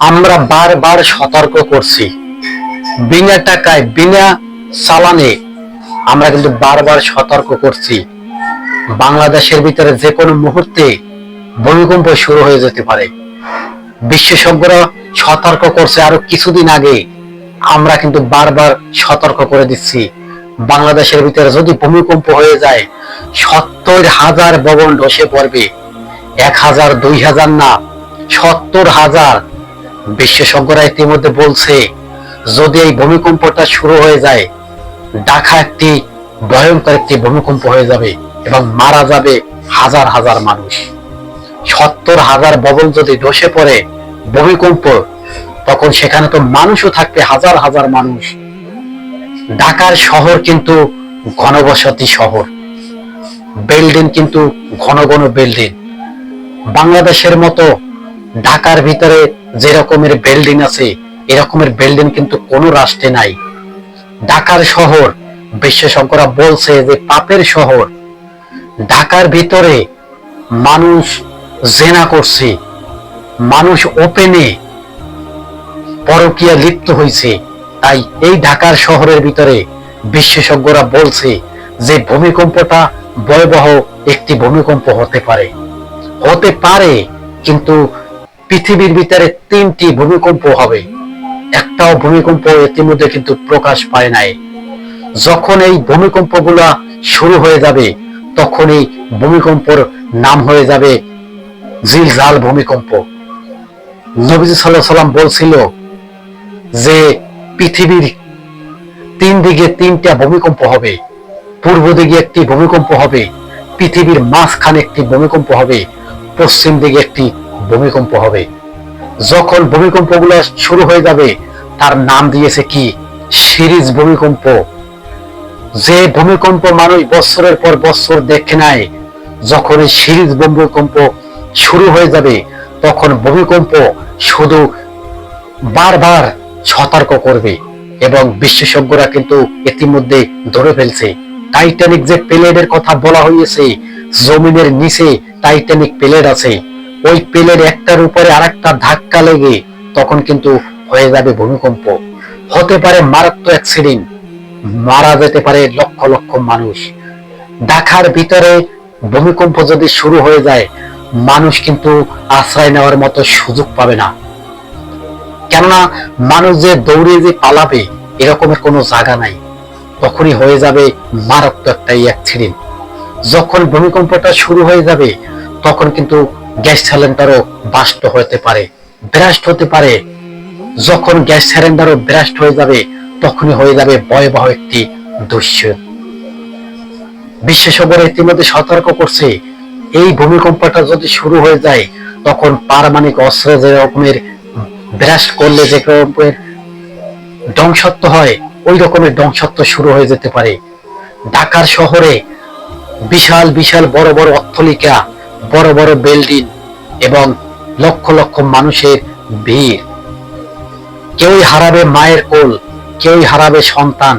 আমরা বারবার সতর্ক করছি, বিনা টাকায় বিনা চালানে আমরা কিন্তু বারবার সতর্ক করছি বাংলাদেশের ভিতরে যে কোনো মুহূর্তে ভূমিকম্প শুরু হয়ে যেতে পারে। বিশেষজ্ঞরা সতর্ক করছে আরো কিছুদিন আগে, আমরা কিন্তু বারবার সতর্ক করে দিচ্ছি বাংলাদেশের ভিতরে যদি ভূমিকম্প হয়ে যায় 70,000 ভবন ধসে পড়বে। 1,000 2,000 না, 70,000। বিশেষজ্ঞরা ইতিমধ্যে বলছে যদি এই ভূমিকম্পটা শুরু হয়ে যায়, ঢাকা একটি ভয়ঙ্কর একটি ভূমিকম্প হয়ে যাবে এবং মারা যাবে হাজার হাজার মানুষ। 70,000 ভবন যদি ধসে পড়ে ভূমিকম্প, তখন সেখানে তো মানুষও থাকবে হাজার হাজার মানুষ। ঢাকার শহর কিন্তু ঘনবসতি শহর, বিল্ডিং কিন্তু ঘন ঘন বিল্ডিং। বাংলাদেশের মতো ঢাকার ভিতরে যে রকমের বিল্ডিং আছে এরকমের বিল্ডিং কিন্তু কোনো রাষ্ট্রে নাই। ঢাকার শহর বিশেষজ্ঞরা বলছে যে পাপের শহর। ঢাকার ভিতরে মানুষ জেনা করছে, মানুষ ওপেনে পরকীয়া লিপ্ত হয়েছে। তাই এই ঢাকার শহরের ভিতরে বিশেষজ্ঞরা বলছে যে ভূমিকম্পটা ভয়াবহ একটি ভূমিকম্প হতে পারে, কিন্তু পৃথিবীর ভিতরে 3টি ভূমিকম্প হবে, একটাও ভূমিকম্প ইতিমধ্যে কিন্তু প্রকাশ পায় নাই। যখন এই ভূমিকম্পগুলা শুরু হয়ে যাবে তখন এই ভূমিকম্পর নাম হয়ে যাবে জিলজাল ভূমিকম্প। নবীজি সাল্লাল্লাহু আলাইহি ওয়াসাল্লাম বলছিল যে পৃথিবীর 3 দিকে 3টা ভূমিকম্প হবে, পূর্ব দিকে একটি ভূমিকম্প হবে, পৃথিবীর মাঝখানে একটি ভূমিকম্প হবে, পশ্চিম দিকে একটি ভূমিকম্প হবে। যখন ভূমিকম্পগুলো শুরু হয়ে যাবে তার নাম দিয়েছে কি সিরিজ ভূমিকম্প। যে ভূমিকম্প মানুষ বছরের পর বছর দেখে নাই, যখন এই সিরিজ ভূমিকম্প শুরু হয়ে যাবে তখন ভূমিকম্প শুধু বারবার সতর্ক করবে। এবং বিশেষজ্ঞরা কিন্তু ইতিমধ্যে ধরে ফেলছে টাইটানিক যে প্লেনের কথা বলা হয়েছে, জমিনের নিচে টাইটানিক প্লেন আছে, ওই প্লেনের একটার উপরে আরেকটা ধাক্কা লেগে তখন কিন্তু হয়ে যাবে ভূমিকম্প। হতে পারে মারাত্মক অ্যাক্সিডেন্ট, মারা যেতে পারে লক্ষ লক্ষ মানুষ। ঢাকার ভিতরে ভূমিকম্প যদি শুরু হয়ে যায় মানুষ কিন্তু আশ্রয় নেওয়ার মতো সুযোগ পাবে না, কেননা মানুষ যে দৌড়ে যে পালাবে এরকমের কোনো জায়গা নাই। তখনই হয়ে যাবে মারাত্মক একটা অ্যাক্সিডেন্ট। যখন ভূমিকম্পটা শুরু হয়ে যাবে তখন কিন্তু গ্যাস সিলিন্ডারও বাস্ট হতে পারে, ব্রাস্ট হতে পারে। যখন গ্যাস সিলিন্ডারও ব্রাস্ট হয়ে যাবে তখনই হয়ে যাবে ভয়াবহ একটি দৃশ্য। বিশেষজ্ঞরা ইতিমধ্যে সতর্ক করছে এই ভূমিকম্পটা যদি শুরু হয়ে যায় তখন পারমাণবিক অস্ত্র যে রকমের ব্রাস্ট করলে যে রকমের ধ্বংসত্ব হয় ওই রকমের ধ্বংসত্ব শুরু হয়ে যেতে পারে। ঢাকার শহরে বিশাল বিশাল বড় বড় অট্টালিকা, বড় বড় বিল্ডিং এবং লক্ষ লক্ষ মানুষের ভিড়। কেউই হারাবে মায়ের কোল, কেউই হারাবে সন্তান।